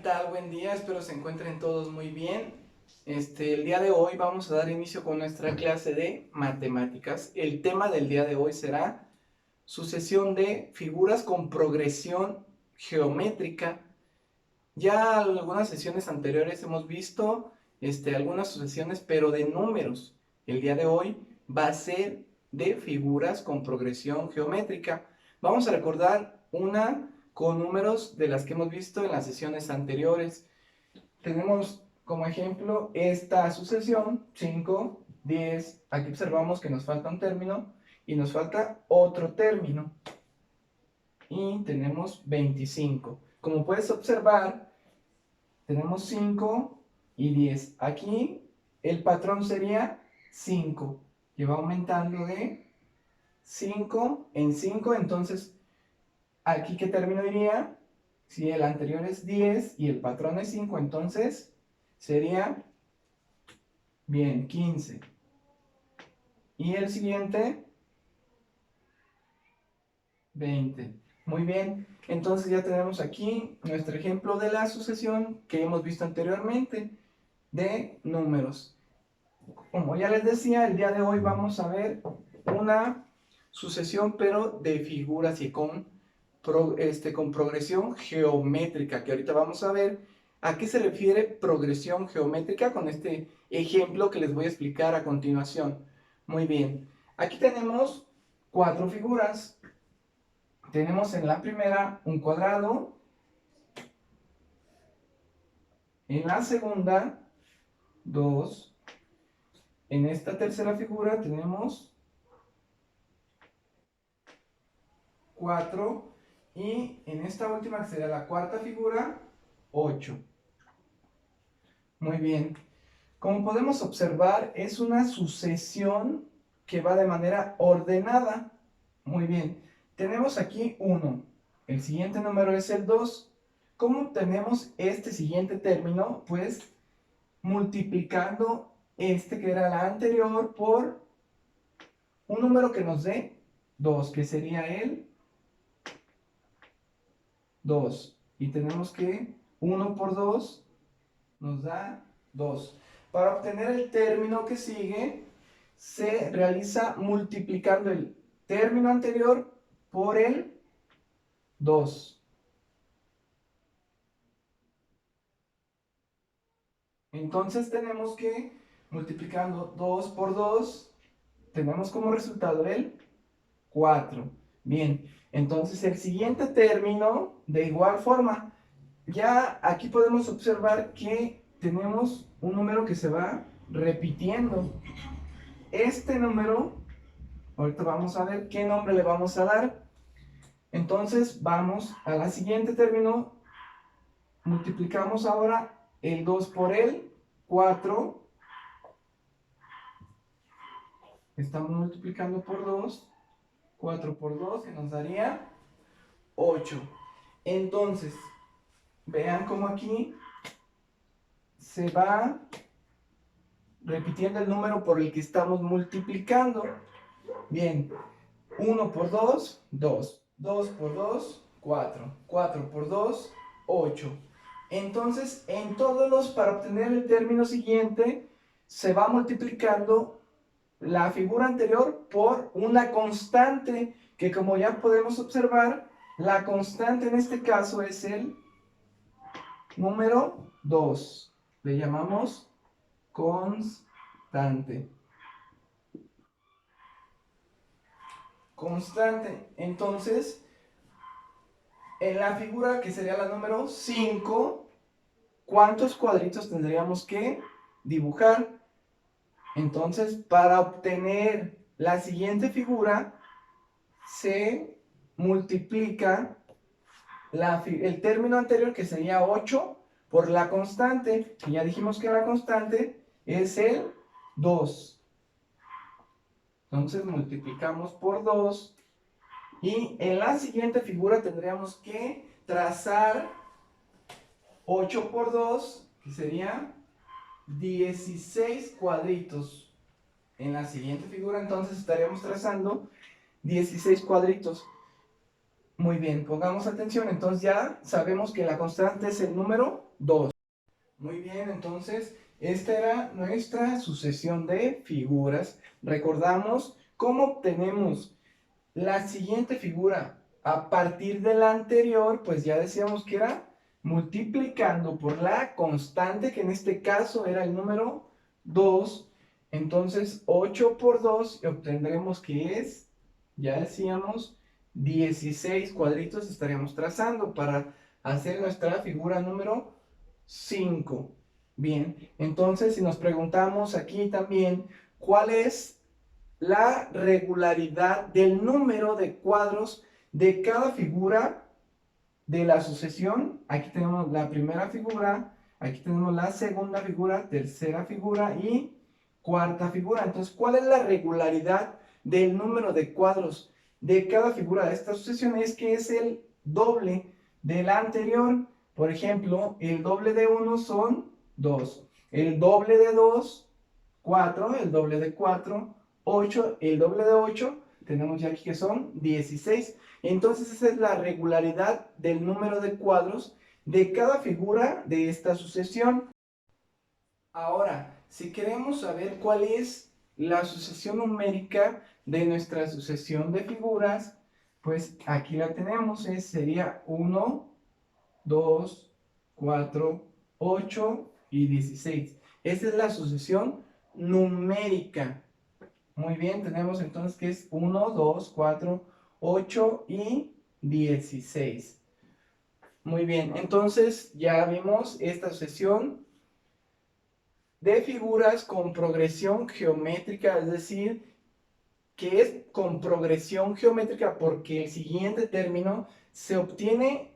tal? Buen día, espero se encuentren todos muy bien. El día de hoy vamos a dar inicio con nuestra clase de matemáticas. El tema del día de hoy será sucesión de figuras con progresión geométrica. Ya en algunas sesiones anteriores hemos visto algunas sucesiones, pero de números. El día de hoy va a ser de figuras con progresión geométrica. Vamos a recordar una con números de las que hemos visto en las sesiones anteriores. Tenemos como ejemplo esta sucesión, 5, 10. Aquí observamos que nos falta un término y nos falta otro término. Y tenemos 25. Como puedes observar, tenemos 5 y 10. Aquí el patrón sería 5, que va aumentando de 5 en 5. Entonces, ¿aquí qué término iría? Si el anterior es 10 y el patrón es 5, entonces sería, bien, 15. Y el siguiente, 20. Muy bien, entonces ya tenemos aquí nuestro ejemplo de la sucesión que hemos visto anteriormente de números. Como ya les decía, el día de hoy vamos a ver una sucesión, pero de figuras y con progresión geométrica, que ahorita vamos a ver a qué se refiere progresión geométrica con este ejemplo que les voy a explicar a continuación. Muy bien, aquí tenemos 4 figuras. Tenemos en la primera un cuadrado, en la segunda 2, en esta tercera figura tenemos 4 y en esta última, que sería la cuarta figura, 8. Muy bien. Como podemos observar, es una sucesión que va de manera ordenada. Muy bien. Tenemos aquí 1. El siguiente número es el 2. ¿Cómo obtenemos este siguiente término? Pues multiplicando este que era la anterior por un número que nos dé 2, que sería el 2. Y tenemos que 1 por 2 nos da 2. Para obtener el término que sigue, se realiza multiplicando el término anterior por el 2. Entonces tenemos que, multiplicando 2 por 2, tenemos como resultado el 4. Bien, entonces el siguiente término, de igual forma, ya aquí podemos observar que tenemos un número que se va repitiendo. Este número, ahorita vamos a ver qué nombre le vamos a dar. Entonces vamos a la siguiente término, multiplicamos ahora el 2 por el 4. Estamos multiplicando por 2, 4 por 2, que nos daría 8. Entonces, vean cómo aquí se va repitiendo el número por el que estamos multiplicando. Bien, 1 por 2, 2. 2 por 2, 4. 4 por 2, 8. Entonces, en todos los, para obtener el término siguiente, se va multiplicando la figura anterior por una constante, que como ya podemos observar, la constante en este caso es el número 2. Le llamamos constante. Constante. Entonces, en la figura que sería la número 5, ¿cuántos cuadritos tendríamos que dibujar? Entonces, para obtener la siguiente figura, se multiplica el término anterior, que sería 8, por la constante. Y ya dijimos que la constante es el 2. Entonces, multiplicamos por 2. Y en la siguiente figura tendríamos que trazar 8 por 2, que sería 16 cuadritos. En la siguiente figura entonces estaríamos trazando 16 cuadritos. Muy bien, pongamos atención. Entonces ya sabemos que la constante es el número 2. Muy bien, entonces esta era nuestra sucesión de figuras. Recordamos cómo obtenemos la siguiente figura a partir de la anterior, pues ya decíamos que era multiplicando por la constante, que en este caso era el número 2. Entonces 8 por 2 obtendremos que es, ya decíamos, 16 cuadritos estaríamos trazando para hacer nuestra figura número 5. Bien, entonces si nos preguntamos aquí también, ¿cuál es la regularidad del número de cuadros de cada figura de la sucesión? Aquí tenemos la primera figura, aquí tenemos la segunda figura, tercera figura y cuarta figura. Entonces, ¿cuál es la regularidad del número de cuadros de cada figura de esta sucesión? Es que es el doble de la anterior. Por ejemplo, el doble de 1 son 2, el doble de 2, 4, el doble de 4, 8, el doble de 8, tenemos ya aquí que son 16. Entonces esa es la regularidad del número de cuadros de cada figura de esta sucesión. Ahora, si queremos saber cuál es la sucesión numérica de nuestra sucesión de figuras, pues aquí la tenemos, sería 1, 2, 4, 8 y 16. Esta es la sucesión numérica. Muy bien, tenemos entonces que es 1, 2, 4, 8 y 16. Muy bien, entonces ya vimos esta sucesión de figuras con progresión geométrica, es decir, que es con progresión geométrica porque el siguiente término se obtiene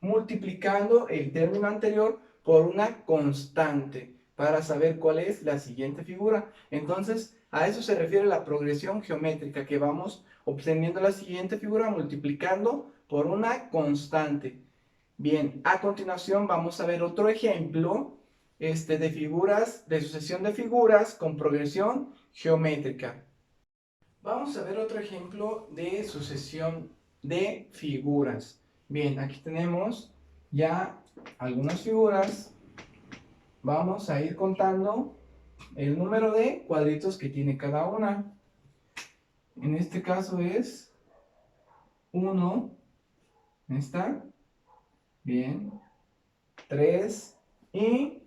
multiplicando el término anterior por una constante para saber cuál es la siguiente figura. Entonces, a eso se refiere la progresión geométrica, que vamos obteniendo la siguiente figura multiplicando por una constante. Bien, a continuación vamos a ver otro ejemplo de figuras, de sucesión de figuras con progresión geométrica. Vamos a ver otro ejemplo de sucesión de figuras. Bien, aquí tenemos ya algunas figuras. Vamos a ir contando el número de cuadritos que tiene cada una. En este caso es 1, ¿está? Bien, 3 y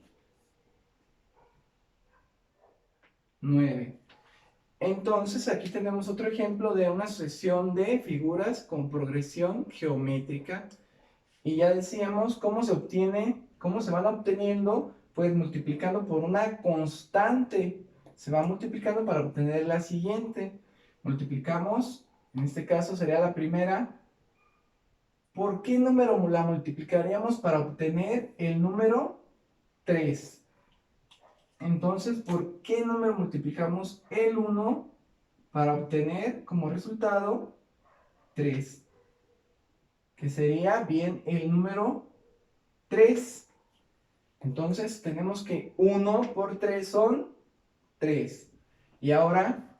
9. Entonces aquí tenemos otro ejemplo de una sucesión de figuras con progresión geométrica. Y ya decíamos cómo se obtiene, cómo se van obteniendo, pues multiplicando por una constante. Se va multiplicando para obtener la siguiente. Multiplicamos, en este caso sería la primera. ¿Por qué número la multiplicaríamos para obtener el número 3? Entonces, ¿por qué número multiplicamos el 1 para obtener como resultado 3? Que sería bien el número 3. Entonces tenemos que 1 por 3 son 3. Y ahora,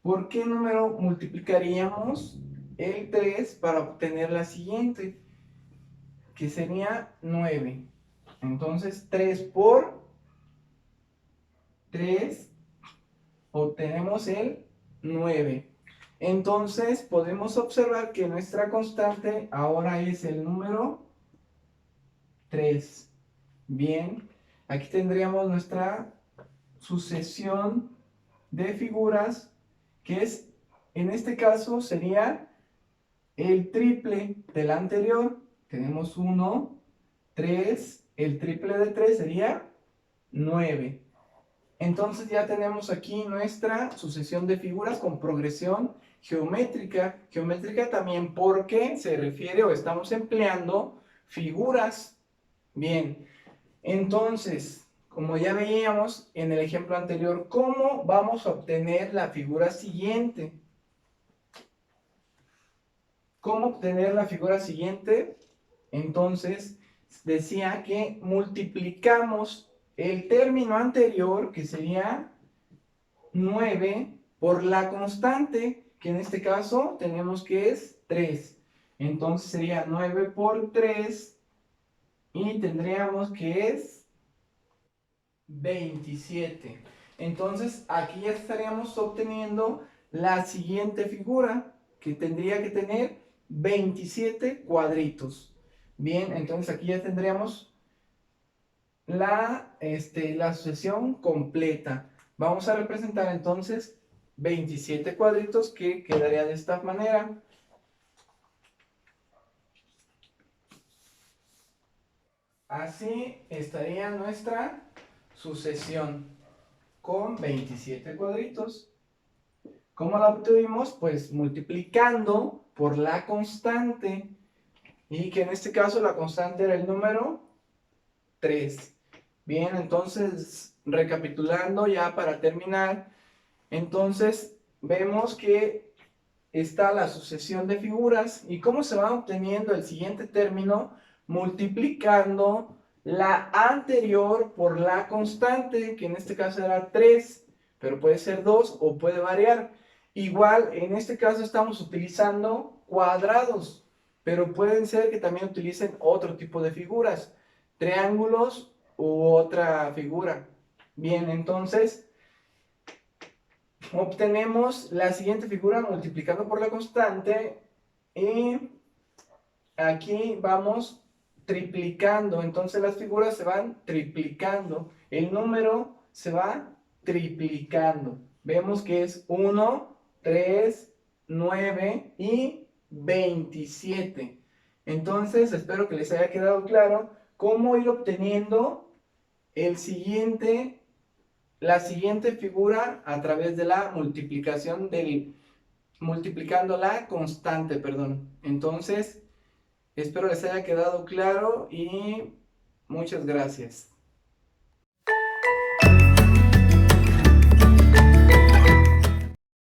¿por qué número multiplicaríamos el 3 para obtener la siguiente? Que sería 9. Entonces 3 por 3 obtenemos el 9. Entonces podemos observar que nuestra constante ahora es el número 3. Bien, aquí tendríamos nuestra sucesión de figuras, que es, en este caso, sería el triple de la anterior. Tenemos 1, 3, el triple de 3 sería 9. Entonces ya tenemos aquí nuestra sucesión de figuras con progresión geométrica. Geométrica también porque se refiere o estamos empleando figuras. Bien, entonces, como ya veíamos en el ejemplo anterior, ¿cómo vamos a obtener la figura siguiente? ¿Cómo obtener la figura siguiente? Entonces, decía que multiplicamos el término anterior, que sería 9, por la constante, que en este caso tenemos que es 3. Entonces sería 9 por 3 y tendríamos que es 27. Entonces aquí ya estaríamos obteniendo la siguiente figura que tendría que tener 27 cuadritos. Bien, entonces aquí ya tendríamos la sucesión completa. Vamos a representar entonces 27 cuadritos que quedaría de esta manera. Así estaría nuestra sucesión con 27 cuadritos. ¿Cómo la obtuvimos? Pues multiplicando por la constante, y que en este caso la constante era el número 3. Bien, entonces recapitulando ya para terminar, entonces vemos que está la sucesión de figuras y cómo se va obteniendo el siguiente término multiplicando la anterior por la constante, que en este caso era 3, pero puede ser 2 o puede variar. Igual, en este caso estamos utilizando cuadrados, pero pueden ser que también utilicen otro tipo de figuras, triángulos u otra figura. Bien, entonces obtenemos la siguiente figura multiplicando por la constante y aquí vamos triplicando, entonces las figuras se van triplicando, el número se va triplicando. Vemos que es 1, 3, 9 y 27. Entonces espero que les haya quedado claro cómo ir obteniendo el siguiente la siguiente figura a través de la multiplicando la constante, perdón. Entonces, espero les haya quedado claro y muchas gracias.